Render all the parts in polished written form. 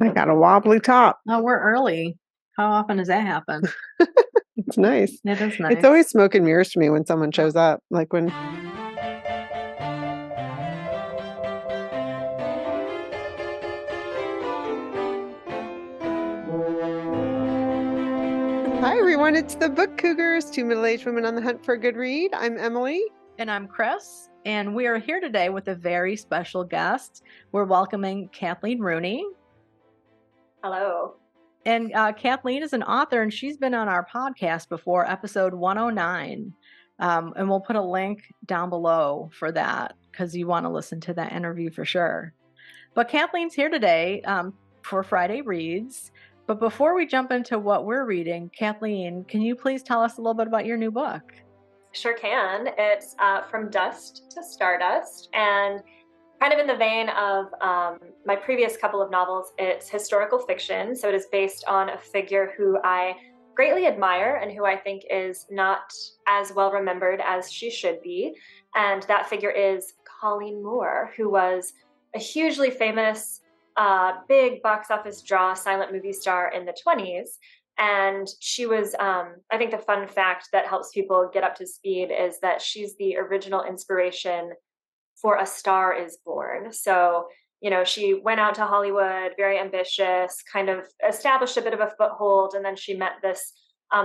I got a wobbly top. Oh, we're early. How often does that happen? It's nice. It is It's nice. always smoke and mirrors to me when someone shows up. Like when, hi everyone, it's the Book Cougars, two middle-aged women on the hunt for a good read. I'm Emily. And I'm Chris, and we are here today with a very special guest. We're welcoming Kathleen Rooney. Hello. And Kathleen is an author, and she's been on our podcast before, episode 109. And we'll put a link down below for that because you want to listen to that interview for sure. But Kathleen's here today for Friday Reads. But before we jump into what we're reading, Kathleen, can you please tell us a little bit about your new book? Sure can. It's From Dust to Stardust, and kind of in the vein of my previous couple of novels, it's historical fiction. So it is based on a figure who I greatly admire and who I think is not as well remembered as she should be. And that figure is Colleen Moore, who was a hugely famous, big box office draw silent movie star in the 20s. And she was, I think the fun fact that helps people get up to speed is that she's the original inspiration for A Star is Born. So, she went out to Hollywood, very ambitious, kind of established a bit of a foothold. And then she met this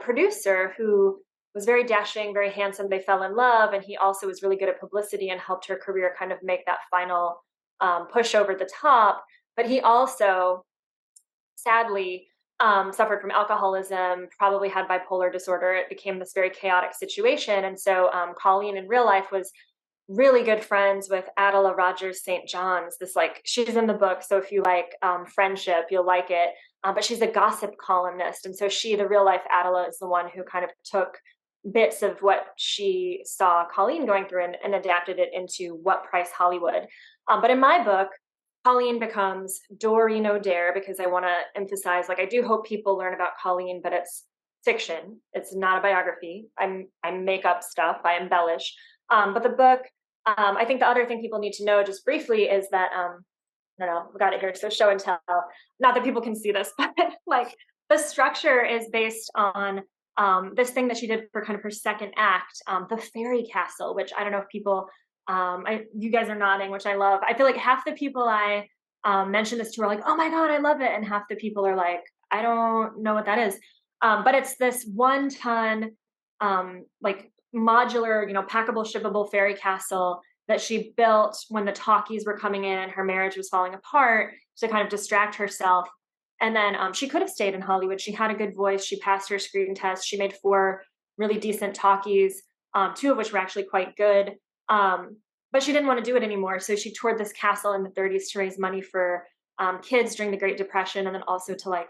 producer who was very dashing, very handsome. They fell in love. And he also was really good at publicity and helped her career kind of make that final push over the top. But he also, sadly, suffered from alcoholism, probably had bipolar disorder. It became this very chaotic situation. And so Colleen in real life was really good friends with Adela Rogers St. John's. She's in the book. So if you like friendship, you'll like it. But she's a gossip columnist. And so the real life Adela, is the one who kind of took bits of what she saw Colleen going through and adapted it into What Price Hollywood. But in my book, Colleen becomes Doreen O'Dare, because I want to emphasize, I do hope people learn about Colleen, but it's fiction. It's not a biography. I make up stuff. I embellish. But the book, I think the other thing people need to know just briefly is that, I don't know, we got it here. So show and tell, not that people can see this, but the structure is based on this thing that she did for kind of her second act, the fairy castle, which I don't know if people, you guys are nodding, which I love. I feel like half the people I mention this to are like, oh my God, I love it. And half the people are like, I don't know what that is. But it's this 1 ton, modular, packable, shippable fairy castle that she built when the talkies were coming in and her marriage was falling apart to kind of distract herself. And then she could have stayed in Hollywood. She had a good voice. She passed her screen test. She made 4 really decent talkies, 2 of which were actually quite good. But she didn't want to do it anymore. So she toured this castle in the 30s to raise money for kids during the Great Depression, and then also to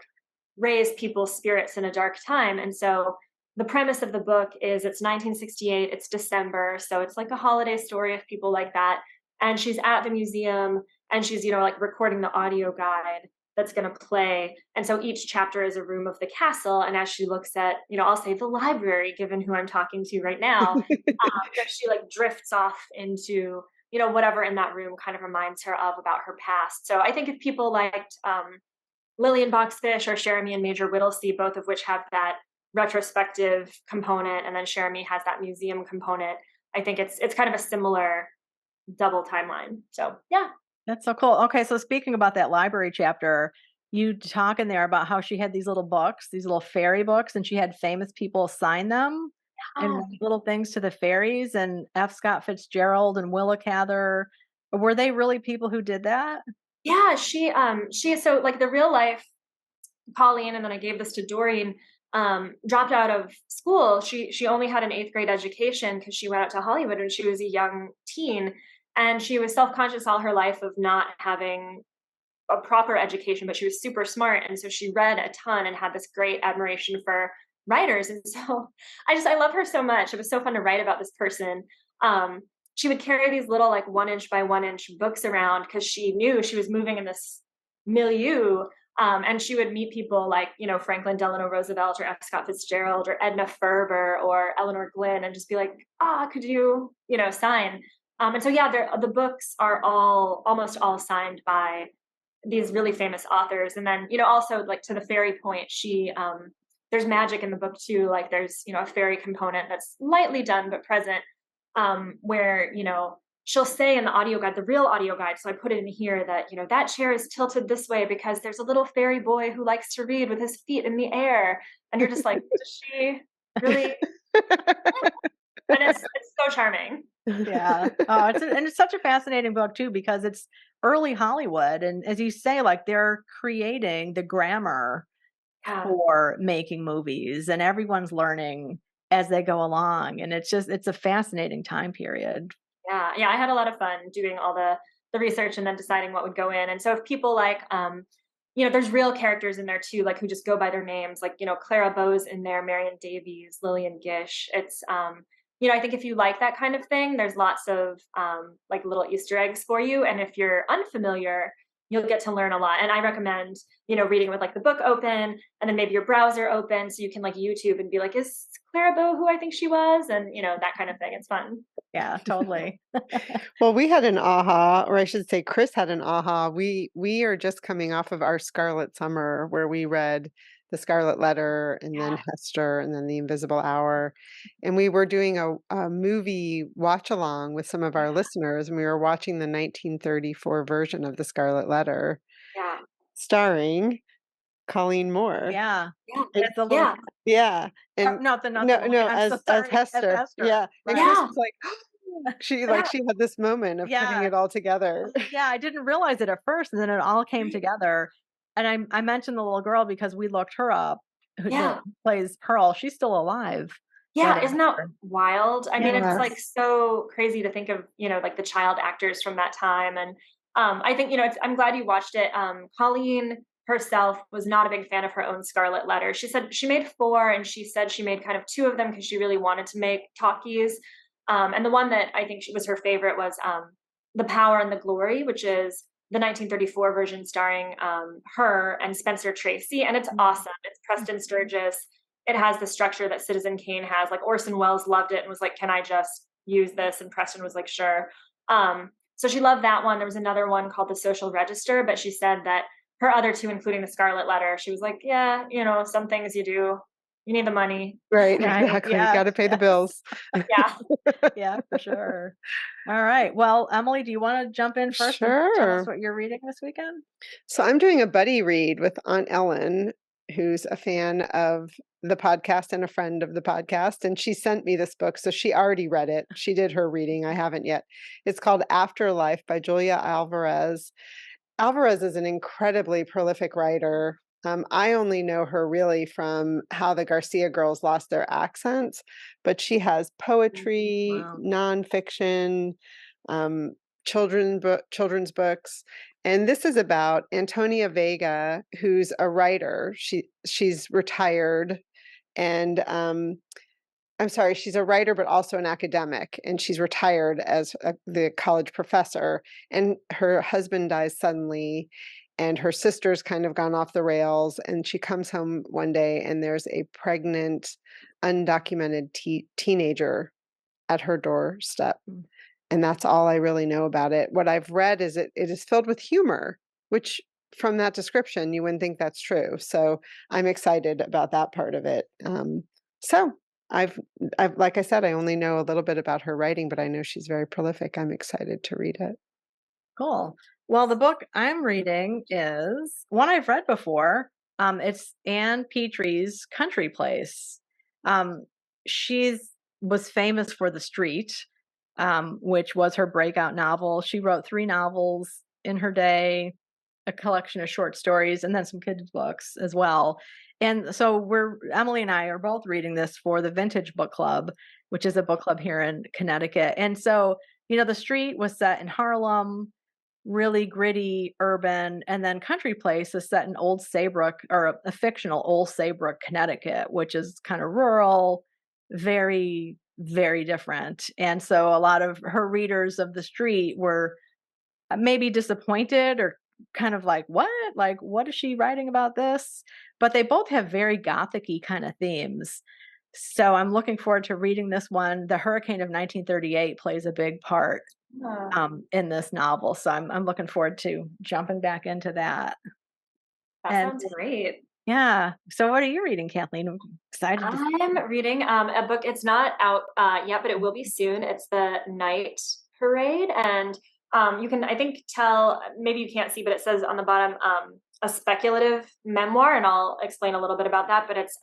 raise people's spirits in a dark time. And so the premise of the book is it's 1968, it's December. So it's like a holiday story if people like that. And she's at the museum and she's, recording the audio guide that's going to play. And so each chapter is a room of the castle. And as she looks at, I'll say the library, given who I'm talking to right now, she drifts off into, whatever in that room kind of reminds her of about her past. So I think if people liked Lillian Boxfish or Jeremy and Major Whittlesey, both of which have that retrospective component, and then Jeremy has that museum component, I think it's kind of a similar double timeline. So yeah. That's so cool. Okay, so speaking about that library chapter, you talk in there about how she had these little books, these little fairy books, and she had famous people sign them and write little things to the fairies, and F. Scott Fitzgerald and Willa Cather. Were they really people who did that? Yeah, she so the real life Colleen, and then I gave this to Doreen, dropped out of school. She only had an 8th grade education because she went out to Hollywood when she was a young teen. And she was self-conscious all her life of not having a proper education, but she was super smart. And so she read a ton and had this great admiration for writers. And so I love her so much. It was so fun to write about this person. She would carry these little 1 inch by 1 inch books around because she knew she was moving in this milieu. And she would meet people like, Franklin Delano Roosevelt or F. Scott Fitzgerald or Edna Ferber or Eleanor Glynn, and just be like, could you, sign? And so, yeah, the books are almost all signed by these really famous authors. And then, also like to the fairy point, there's magic in the book too. Like there's, a fairy component that's lightly done, but present, where, she'll say in the audio guide, the real audio guide. So I put it in here that, that chair is tilted this way because there's a little fairy boy who likes to read with his feet in the air. And you're just like, does she really? And it's so charming. Yeah. Oh, it's such a fascinating book too, because it's early Hollywood. And as you say, like they're creating the grammar for making movies, and everyone's learning as they go along. And it's a fascinating time period. Yeah. Yeah. I had a lot of fun doing all the research and then deciding what would go in. And so if people like, there's real characters in there too, like who just go by their names, like, Clara Bow's in there, Marion Davies, Lillian Gish. It's, I think if you like that kind of thing, there's lots of like little Easter eggs for you. And if you're unfamiliar, you'll get to learn a lot. And I recommend, reading with like the book open and then maybe your browser open so you can like YouTube and be like, is Clara Bow who I think she was? And, that kind of thing. It's fun. Yeah, totally. Well, we had an aha, or I should say Chris had an aha. We are just coming off of our Scarlet Summer where we read The Scarlet Letter and then Hester and then The Invisible Hour. And we were doing a movie watch along with some of our listeners, and we were watching the 1934 version of The Scarlet Letter. Yeah. Starring Colleen Moore. Yeah. Yeah. It's a little Yeah. And no, as Hester. Yeah. And Right. Chris was like, she had this moment of putting it all together. Yeah, I didn't realize it at first, and then it all came together. And I mentioned the little girl because we looked her up, who plays Pearl. She's still alive. Yeah, isn't that wild? I mean, it's like so crazy to think of, like the child actors from that time. And I think, I'm glad you watched it. Colleen herself was not a big fan of her own Scarlet Letter. She said she made 4, and she said she made kind of 2 of them because she really wanted to make talkies. And the one that I think was her favorite was The Power and the Glory, which is the 1934 version starring her and Spencer Tracy. And it's awesome. It's Preston Sturges. It has the structure that Citizen Kane has. Like Orson Welles loved it and was like, can I just use this? And Preston was like, sure. So she loved that one. There was another one called The Social Register, but she said that her other 2, including The Scarlet Letter, she was like, yeah, some things you do, you need the money. Right, exactly. You got to pay the bills. Yeah. Yeah, for sure. All right. Well, Emily, do you want to jump in first? Sure. And tell us what you're reading this weekend? So I'm doing a buddy read with Aunt Ellen, who's a fan of the podcast and a friend of the podcast. And she sent me this book. So she already read it. She did her reading. I haven't yet. It's called Afterlife by Julia Alvarez. Alvarez is an incredibly prolific writer. I only know her really from How the Garcia Girls Lost Their Accents, but she has poetry, nonfiction, children's books. And this is about Antonia Vega, who's a writer. She's retired, and I'm sorry, she's a writer, but also an academic, and she's retired as the college professor. And her husband dies suddenly, and her sister's kind of gone off the rails. And she comes home one day, and there's a pregnant, undocumented teenager at her doorstep. And that's all I really know about it. What I've read is it is filled with humor, which from that description, you wouldn't think that's true. So I'm excited about that part of it. So I've like I said, I only know a little bit about her writing, but I know she's very prolific. I'm excited to read it. Cool. Well, the book I'm reading is one I've read before. It's Anne Petrie's Country Place. She was famous for The Street, which was her breakout novel. She wrote 3 novels in her day, a collection of short stories, and then some kids' books as well. And so Emily and I are both reading this for the Vintage Book Club, which is a book club here in Connecticut. And so, The Street was set in Harlem, really gritty, urban, and then Country Place is set in Old Saybrook, or a fictional Old Saybrook, Connecticut, which is kind of rural, very, very different. And so a lot of her readers of The Street were maybe disappointed or kind of like, what is she writing about this? But they both have very gothic-y kind of themes. So I'm looking forward to reading this one. The hurricane of 1938 plays a big part in this novel. So I'm looking forward to jumping back into that. That And sounds great. yeah. So what are you reading, Kathleen? I'm excited to I'm reading a book. It's not out yet, but it will be soon. It's The Night Parade. And you can, I think, tell, maybe you can't see, but it says on the bottom, a speculative memoir. And I'll explain a little bit about that. But it's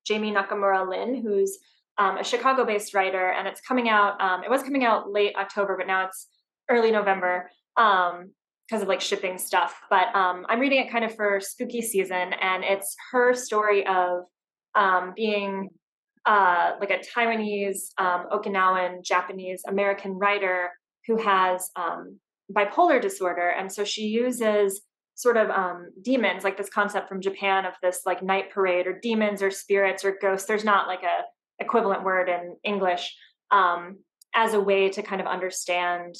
Jamie Nakamura Lin, who's a Chicago-based writer. And it's coming out, it was coming out late October, but now it's early November. Because of like shipping stuff. But I'm reading it kind of for spooky season, and it's her story of being like a Taiwanese, Okinawan, Japanese American writer who has bipolar disorder. And so she uses sort of demons, like this concept from Japan of this like night parade, or demons or spirits or ghosts. There's not like a equivalent word in English, as a way to kind of understand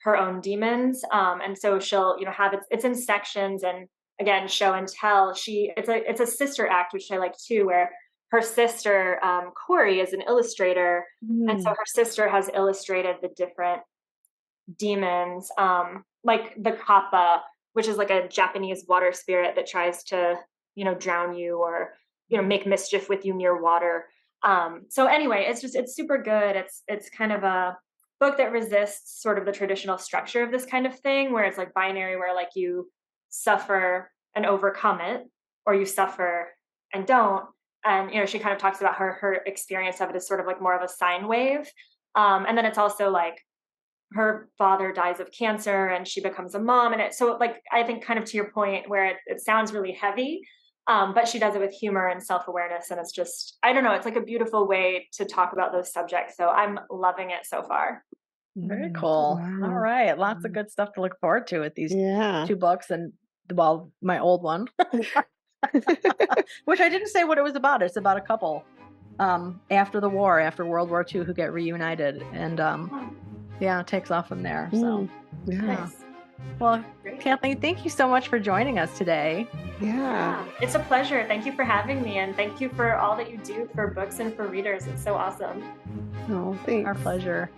her own demons. And so she'll, have it's in sections, and again, show and tell. It's a sister act, which I like too, where her sister, Corey, is an illustrator. And so her sister has illustrated the different demons, like the kappa, which is like a Japanese water spirit that tries to, drown you or, make mischief with you near water. So anyway, it's super good. It's kind of a book that resists sort of the traditional structure of this kind of thing, where it's like binary, where like you suffer and overcome it, or you suffer and don't. And she kind of talks about her experience of it as sort of like more of a sine wave. And then it's also like her father dies of cancer and she becomes a mom, and so like I think kind of to your point, where it sounds really heavy, but she does it with humor and self-awareness, and it's just, I don't know, it's like a beautiful way to talk about those subjects. So I'm loving it so far. Very cool. Wow. All right. Lots of good stuff to look forward to with these Yeah. 2 books, and well, my old one, which I didn't say what it was about. It's about a couple after the war, after World War II, who get reunited, and it takes off from there. So Yeah. Nice. well, Great. Kathleen, thank you so much for joining us today. Yeah. It's a pleasure. Thank you for having me, and thank you for all that you do for books and for readers. It's so awesome. Oh, thanks. Our pleasure.